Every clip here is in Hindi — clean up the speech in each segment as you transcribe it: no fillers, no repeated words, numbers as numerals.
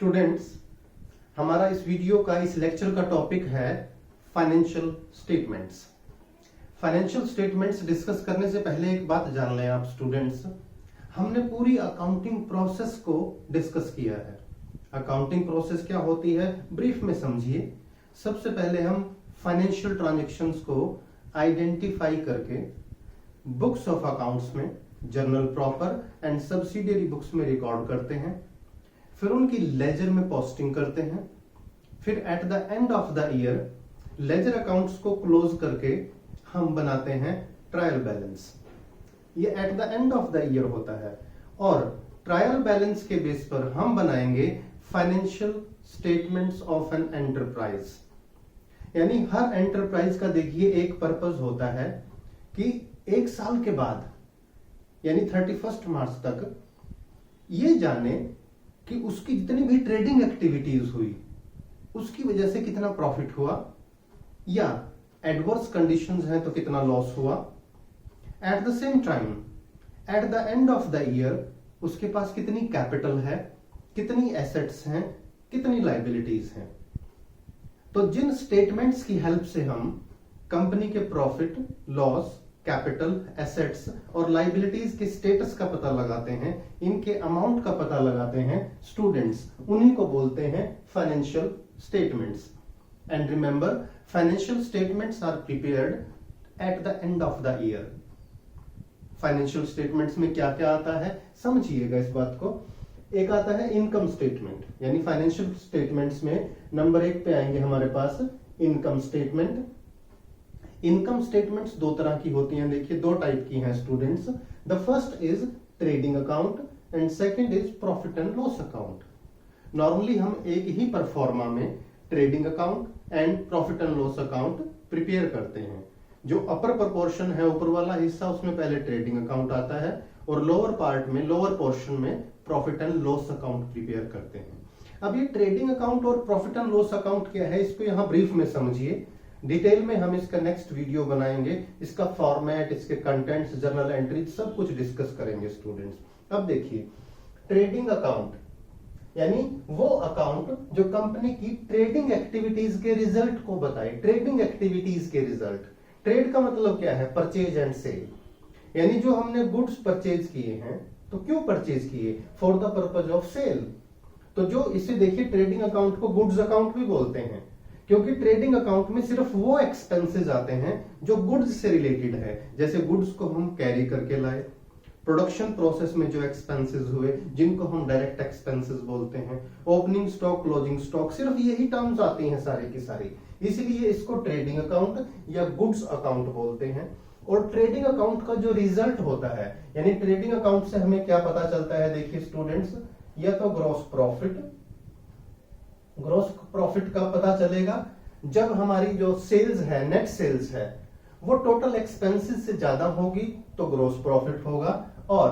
स्टूडेंट्स, हमारा इस वीडियो का इस लेक्चर का टॉपिक है financial statements. Financial statements discuss करने से पहले एक बात जान लें आप स्टूडेंट्स, हमने पूरी अकाउंटिंग प्रोसेस को डिस्कस किया है। अकाउंटिंग प्रोसेस क्या होती है ब्रीफ में समझिए। सबसे पहले हम फाइनेंशियल ट्रांजैक्शंस को आइडेंटिफाई करके बुक्स ऑफ अकाउंट्स में, journal proper and subsidiary books में रिकॉर्ड करते हैं, फिर उनकी लेजर में पोस्टिंग करते हैं, फिर eight the end of the year ledger accounts को क्लोज करके हम बनाते हैं ट्रायल बैलेंस। ये eight the end of the year होता है और ट्रायल बैलेंस के बेस पर हम बनाएंगे financial statements of an enterprise. यानी हर एंटरप्राइज का देखिए एक पर्पस होता है कि एक साल के बाद यानी 31 मार्च तक ये जाने कि उसकी जितनी भी ट्रेडिंग एक्टिविटीज हुई उसकी वजह से कितना प्रॉफिट हुआ, या एडवर्स कंडीशंस हैं तो कितना लॉस हुआ। At the same time eight the end of the year उसके पास कितनी कैपिटल है, कितनी एसेट्स हैं, कितनी लाइबिलिटीज हैं। तो जिन स्टेटमेंट्स की हेल्प से हम कंपनी के प्रॉफिट, लॉस, कैपिटल, एसेट्स और लाइबिलिटीज के स्टेटस का पता लगाते हैं, इनके अमाउंट का पता लगाते हैं स्टूडेंट्स, उन्हीं को बोलते हैं financial statements. And remember, financial statements are prepared at the end of the year. Financial statements में क्या क्या आता है समझिएगा इस बात को। एक आता है इनकम स्टेटमेंट, यानी फाइनेंशियल स्टेटमेंट्स में नंबर 1 पे आएंगे हमारे पास इनकम स्टेटमेंट। इनकम स्टेटमेंट्स दो तरह की होती हैं, देखिए दो टाइप की हैं students. The first is trading account and second is profit and loss account. Normally हम एक ही परफॉर्मा में trading account and profit and loss account prepare करते हैं। जो अपर प्रोपोर्शन है, ऊपर वाला हिस्सा, उसमें पहले ट्रेडिंग अकाउंट आता है और लोअर पार्ट में, लोअर पोर्शन में profit and loss account prepare करते हैं। अब ये ट्रेडिंग अकाउंट और प्रॉफिट एंड लॉस अकाउंट क्या है, इसको यहां ब्रीफ में समझिए। डिटेल में हम इसका नेक्स्ट वीडियो बनाएंगे, इसका फॉर्मेट, इसके कंटेंट्स, जर्नल एंट्री सब कुछ डिस्कस करेंगे स्टूडेंट्स। अब देखिए, ट्रेडिंग अकाउंट यानी वो अकाउंट जो कंपनी की ट्रेडिंग एक्टिविटीज के रिजल्ट को बताए। ट्रेडिंग एक्टिविटीज के रिजल्ट, ट्रेड का मतलब क्या है, परचेज एंड सेल। यानी जो हमने गुड्स परचेज किए हैं, तो क्यों परचेज किए, for the purpose of sale. तो जो इसे देखिए, ट्रेडिंग अकाउंट को गुड्स अकाउंट भी बोलते हैं, क्योंकि ट्रेडिंग अकाउंट में सिर्फ वो एक्सपेंसेस आते हैं जो गुड्स से रिलेटेड है। जैसे गुड्स को हम कैरी करके लाए, प्रोडक्शन प्रोसेस में जो एक्सपेंसेस हुए जिनको हम डायरेक्ट एक्सपेंसेस बोलते हैं, ओपनिंग स्टॉक, क्लोजिंग स्टॉक, सिर्फ यही टर्म्स आती हैं सारी की सारी। इसलिए इसको ट्रेडिंग अकाउंट या गुड्स अकाउंट बोलते हैं। और ट्रेडिंग अकाउंट का जो रिजल्ट होता है, यानी ट्रेडिंग अकाउंट से हमें क्या पता चलता है, देखिए स्टूडेंट्स, या तो ग्रॉस प्रॉफिट का पता चलेगा जब हमारी जो सेल्स है, नेट सेल्स है, वो टोटल एक्सपेंसेस से ज्यादा होगी तो ग्रॉस प्रॉफिट होगा। और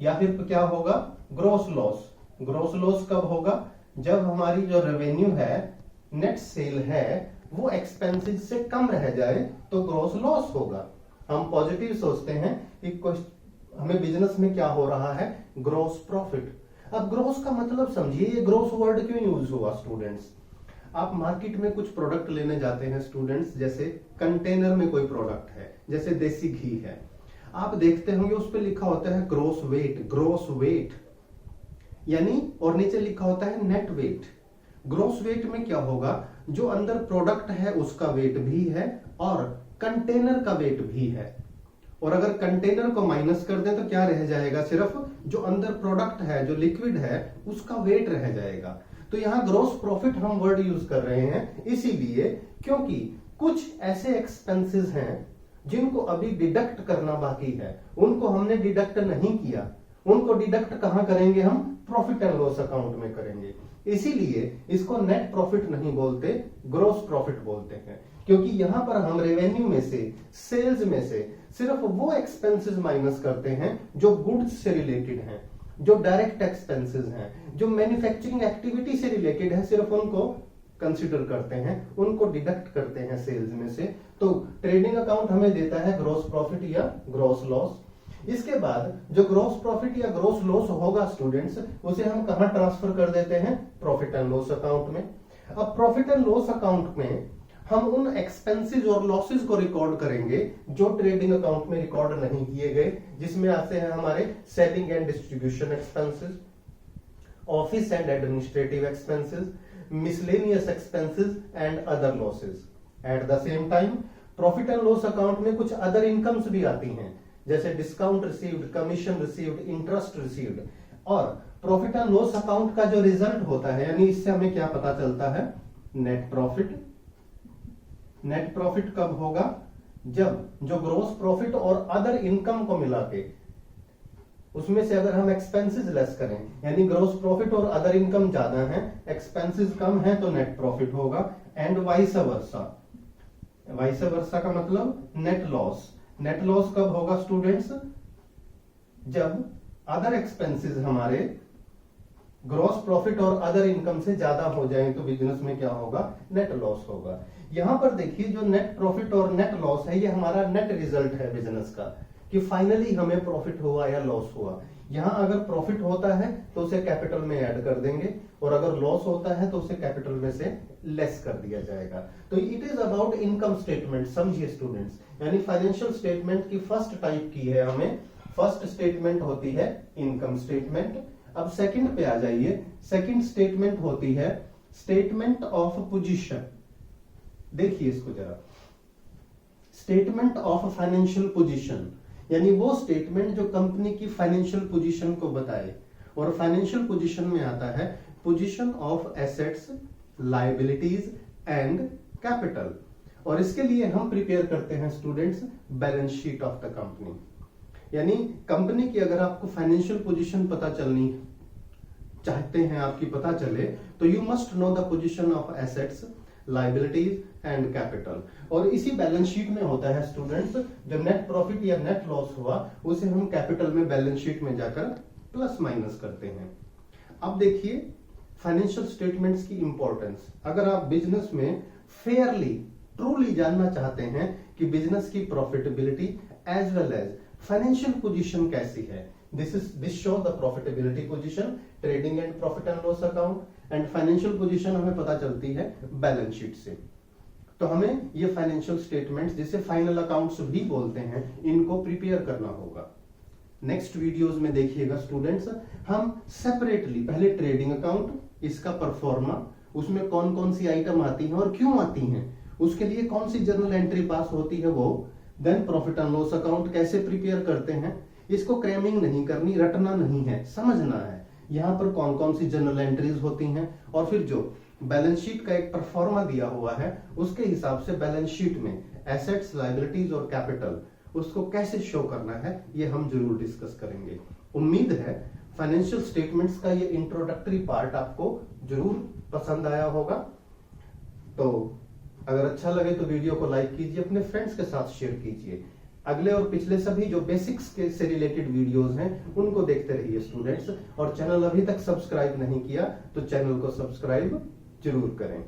या फिर क्या होगा, ग्रॉस लॉस। ग्रॉस लॉस कब होगा, जब हमारी जो रेवेन्यू है, नेट सेल है, वो एक्सपेंसेस से कम रह जाए तो ग्रॉस लॉस होगा। हम पॉजिटिव सोचते हैं कि हमें बिजनेस में क्या हो रहा है, ग्रॉस प्रॉफिट। अब ग्रॉस का मतलब समझिए, ये ग्रॉस वर्ड क्यों यूज हुआ स्टूडेंट्स। आप मार्केट में कुछ प्रोडक्ट लेने जाते हैं स्टूडेंट्स, जैसे कंटेनर में कोई प्रोडक्ट है, जैसे देसी घी है, आप देखते होंगे उस पर लिखा होता है ग्रॉस वेट यानी, और नीचे लिखा होता है नेट वेट। ग्रॉस वेट में क्या होगा, जो अंदर प्रोडक्ट है उसका वेट भी है और कंटेनर का वेट भी है। और अगर कंटेनर को माइनस कर दें तो क्या रह जाएगा, सिर्फ जो अंदर प्रोडक्ट है, जो लिक्विड है, उसका वेट रह जाएगा। तो यहां ग्रॉस प्रॉफिट हम वर्ड यूज कर रहे हैं इसीलिए क्योंकि कुछ ऐसे एक्सपेंसेस हैं जिनको अभी डिडक्ट करना बाकी है, उनको हमने डिडक्ट नहीं किया। उनको डिडक्ट कहां करेंगे, हम प्रॉफिट एंड लॉस अकाउंट में करेंगे। इसीलिए इसको नेट प्रॉफिट नहीं बोलते, ग्रॉस प्रॉफिट बोलते हैं, क्योंकि यहां पर हम रेवेन्यू में से, सेल्स में से सिर्फ वो एक्सपेंसेस माइनस करते हैं जो गुड्स से रिलेटेड हैं, जो डायरेक्ट एक्सपेंसेस हैं, जो मैन्युफैक्चरिंग एक्टिविटी से रिलेटेड है, सिर्फ उनको कंसीडर करते हैं, उनको डिडक्ट करते हैं सेल्स में से। तो ट्रेडिंग अकाउंट हमें देता है ग्रॉस प्रॉफिट या ग्रॉस लॉस। इसके बाद जो ग्रॉस प्रॉफिट या ग्रॉस लॉस होगा स्टूडेंट्स, उसे हम कहां ट्रांसफर कर देते हैं? प्रॉफिट एंड लॉस अकाउंट में। अब प्रॉफिट एंड लॉस अकाउंट में हम उन एक्सपेंसेस और लॉसेस को रिकॉर्ड करेंगे जो ट्रेडिंग अकाउंट में रिकॉर्ड नहीं किए गए, जिसमें आते हैं हमारे selling and distribution expenses, office and administrative expenses, miscellaneous expenses and other losses. At the same time profit and loss account में कुछ अदर इनकम्स भी आती हैं, जैसे discount received, commission received, interest received. और प्रॉफिट एंड लॉस अकाउंट का जो रिजल्ट होता है, यानी इससे हमें क्या पता चलता है? Net profit. नेट प्रॉफिट कब होगा? जब जो ग्रॉस प्रॉफिट और अदर इनकम को मिला के उसमें से अगर हम एक्सपेंसेस लेस करें, यानी ग्रॉस प्रॉफिट और अदर इनकम ज्यादा है, एक्सपेंसेस कम है, तो नेट प्रॉफिट होगा। And vice versa. Vice versa का मतलब नेट लॉस। नेट लॉस कब होगा स्टूडेंट्स? जब अदर एक्सपेंसेस हमारे ग्रॉस प्रॉफिट और अदर इनकम से ज्यादा हो जाए, तो बिजनेस में क्या होगा? नेट लॉस होगा। यहां पर देखिए, जो नेट प्रॉफिट और नेट लॉस है, ये हमारा नेट रिजल्ट है बिजनेस का, कि फाइनली हमें प्रॉफिट हुआ या लॉस हुआ। यहां अगर प्रॉफिट होता है तो उसे कैपिटल में ऐड कर देंगे, और अगर लॉस होता है तो उसे कैपिटल में से लेस कर दिया जाएगा। तो it is about income statement. समझिए स्टूडेंट्स, यानी फाइनेंशियल स्टेटमेंट की फर्स्ट टाइप की है हमें, फर्स्ट स्टेटमेंट होती है इनकम स्टेटमेंट। अब सेकंड पे आ जाइए। सेकंड स्टेटमेंट होती है स्टेटमेंट ऑफ पोजीशन। देखिए इसको जरा, स्टेटमेंट ऑफ फाइनेंशियल पोजीशन, यानी वो स्टेटमेंट जो कंपनी की फाइनेंशियल पोजीशन को बताए। और फाइनेंशियल पोजीशन में आता है position of assets, liabilities and capital. और इसके लिए हम प्रिपेयर करते हैं students balance sheet of the company. यानी कंपनी की अगर आपको फाइनेंशियल पोजीशन पता चलनी चाहते हैं, आपकी पता चले, तो you must know the position of assets, liabilities and capital. और इसी बैलेंस शीट में होता है स्टूडेंट्स, जो नेट प्रॉफिट या नेट लॉस हुआ उसे हम कैपिटल में बैलेंस शीट में जाकर प्लस माइनस करते हैं। अब देखिए फाइनेंशियल स्टेटमेंट्स की इंपॉर्टेंस। अगर आप बिजनेस में फेयरली, ट्रूली जानना चाहते हैं कि बिजनेस की profitability as well as financial position कैसी है, this show the profitability position, trading and profit and loss account. And financial position हमें पता चलती है बैलेंस शीट से। तो हमें ये फाइनेंशियल स्टेटमेंट्स, जिसे फाइनल अकाउंट्स भी बोलते हैं, इनको प्रिपेयर करना होगा। नेक्स्ट वीडियोस में देखिएगा स्टूडेंट्स, हम सेपरेटली पहले ट्रेडिंग अकाउंट, इसका परफॉर्मा, उसमें कौन कौन सी आइटम आती हैं और क्यों आती हैं, उसके लिए कौन सी जर्नल एंट्री पास होती है वो, then profit and loss account कैसे प्रिपेयर करते हैं। इसको क्रैमिंग नहीं करनी, रटना नहीं है, समझना है यहां पर कौन कौन सी जर्नल एंट्रीज होती हैं। और फिर जो बैलेंस शीट का एक परफॉर्मा दिया हुआ है, उसके हिसाब से बैलेंस शीट में एसेट्स, लायबिलिटीज और कैपिटल, उसको कैसे शो करना है, ये हम जरूर डिस्कस करेंगे। उम्मीद है फाइनेंशियल स्टेटमेंट्स का ये इंट्रोडक्टरी पार्ट आपको जरूर पसंद आया होगा। तो अगर अच्छा लगे तो वीडियो को लाइक कीजिए, अपने फ्रेंड्स के साथ शेयर कीजिए। अगले और पिछले सभी जो बेसिक्स के से रिलेटेड वीडियोस हैं, उनको देखते रहिए स्टूडेंट्स। और चैनल अभी तक सब्सक्राइब नहीं किया तो चैनल को सब्सक्राइब जरूर करें।